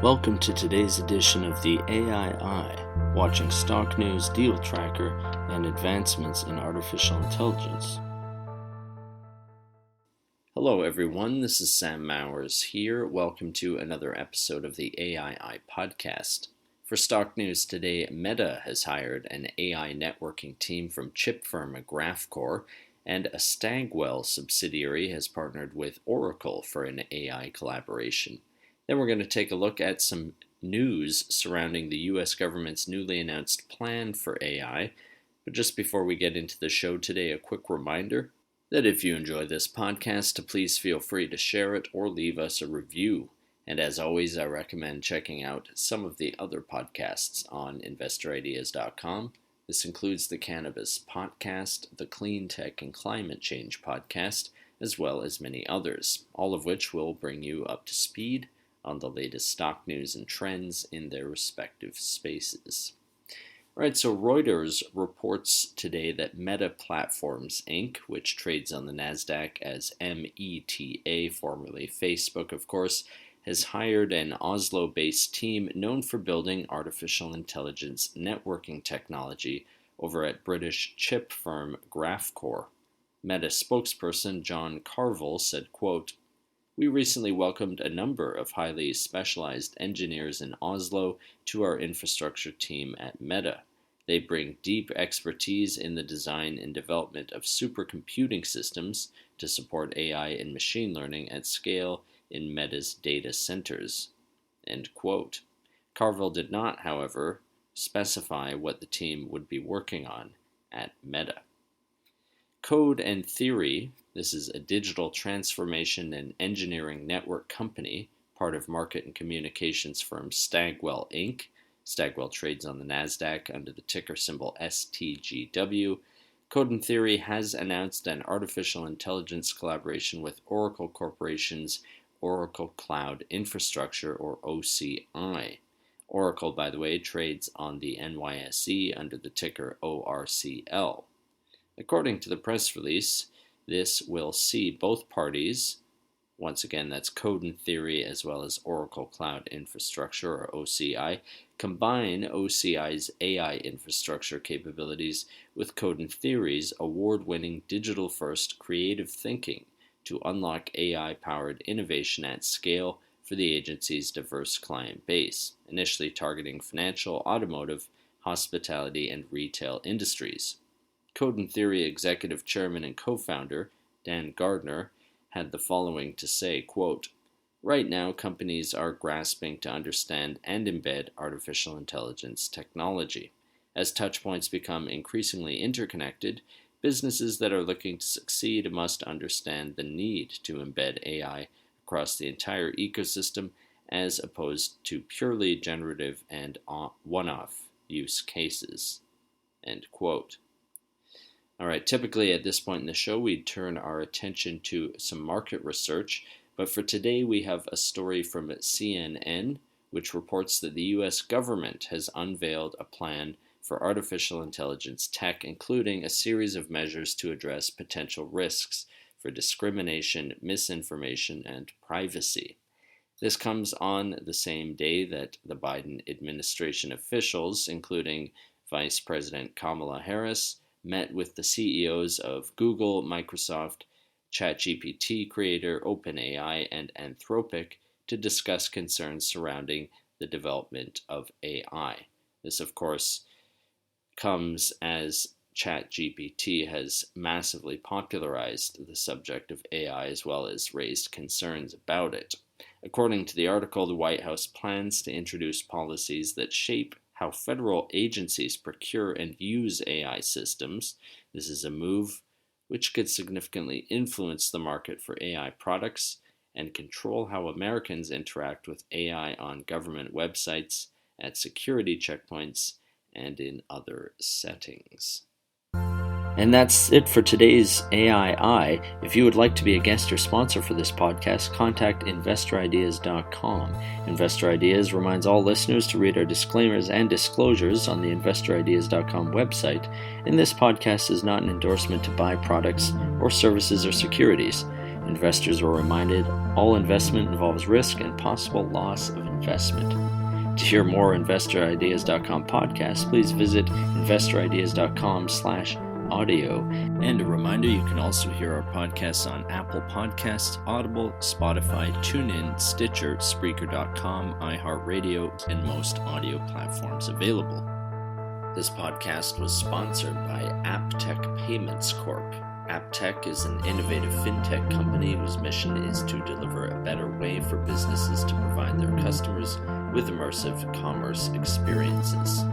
Welcome to today's edition of the AI Eye, watching stock news, deal tracker, and advancements in artificial intelligence. Hello everyone, this is Sam Mowers here. Welcome to another episode of the AI Eye podcast. For stock news today, Meta has hired an AI networking team from chip firm Graphcore, and a Stagwell subsidiary has partnered with Oracle for an AI collaboration. Then we're going to take a look at some news surrounding the U.S. government's newly announced plan for AI. But just before we get into the show today, a quick reminder that if you enjoy this podcast, please feel free to share it or leave us a review. And as always, I recommend checking out some of the other podcasts on InvestorIdeas.com. This includes the Cannabis Podcast, the Clean Tech and Climate Change Podcast, as well as many others, all of which will bring you up to speed on the latest stock news and trends in their respective spaces. All right, so Reuters reports today that Meta Platforms, Inc., which trades on the NASDAQ as META, formerly Facebook, of course, has hired an Oslo-based team known for building artificial intelligence networking technology over at British chip firm Graphcore. Meta spokesperson John Carville said, quote, "We recently welcomed a number of highly specialized engineers in Oslo to our infrastructure team at Meta. They bring deep expertise in the design and development of supercomputing systems to support AI and machine learning at scale in Meta's data centers." End quote. Carville did not, however, specify what the team would be working on at Meta. Code and Theory, this is a digital transformation and engineering network company, part of market and communications firm Stagwell, Inc. Stagwell trades on the NASDAQ under the ticker symbol STGW. Code and Theory has announced an artificial intelligence collaboration with Oracle Corporation's Oracle Cloud Infrastructure, or OCI. Oracle, by the way, trades on the NYSE under the ticker ORCL. According to the press release, this will see both parties, once again that's Code and Theory as well as Oracle Cloud Infrastructure, or OCI, combine OCI's AI infrastructure capabilities with Code and Theory's award-winning digital-first creative thinking to unlock AI-powered innovation at scale for the agency's diverse client base, initially targeting financial, automotive, hospitality, and retail industries. Code and Theory executive chairman and co-founder Dan Gardner had the following to say, quote, "Right now, companies are grasping to understand and embed artificial intelligence technology. As touchpoints become increasingly interconnected, businesses that are looking to succeed must understand the need to embed AI across the entire ecosystem as opposed to purely generative and one-off use cases." End quote. All right, typically at this point in the show, we'd turn our attention to some market research, but for today we have a story from CNN, which reports that the U.S. government has unveiled a plan for artificial intelligence tech, including a series of measures to address potential risks for discrimination, misinformation, and privacy. This comes on the same day that the Biden administration officials, including Vice President Kamala Harris, met with the CEOs of Google, Microsoft, ChatGPT creator OpenAI, and Anthropic to discuss concerns surrounding the development of AI. This, of course, comes as ChatGPT has massively popularized the subject of AI as well as raised concerns about it. According to the article, the White House plans to introduce policies that shape how federal agencies procure and use AI systems. This is a move which could significantly influence the market for AI products and control how Americans interact with AI on government websites, at security checkpoints, and in other settings. And that's it for today's AI Eye. If you would like to be a guest or sponsor for this podcast, contact InvestorIdeas.com. Investor Ideas reminds all listeners to read our disclaimers and disclosures on the InvestorIdeas.com website, and this podcast is not an endorsement to buy products or services or securities. Investors are reminded all investment involves risk and possible loss of investment. To hear more InvestorIdeas.com podcasts, please visit InvestorIdeas.com/audio. And a reminder, you can also hear our podcasts on Apple Podcasts, Audible, Spotify, TuneIn, Stitcher, Spreaker.com, iHeartRadio, and most audio platforms available. This podcast was sponsored by AppTech Payments Corp. AppTech is an innovative fintech company whose mission is to deliver a better way for businesses to provide their customers with immersive commerce experiences.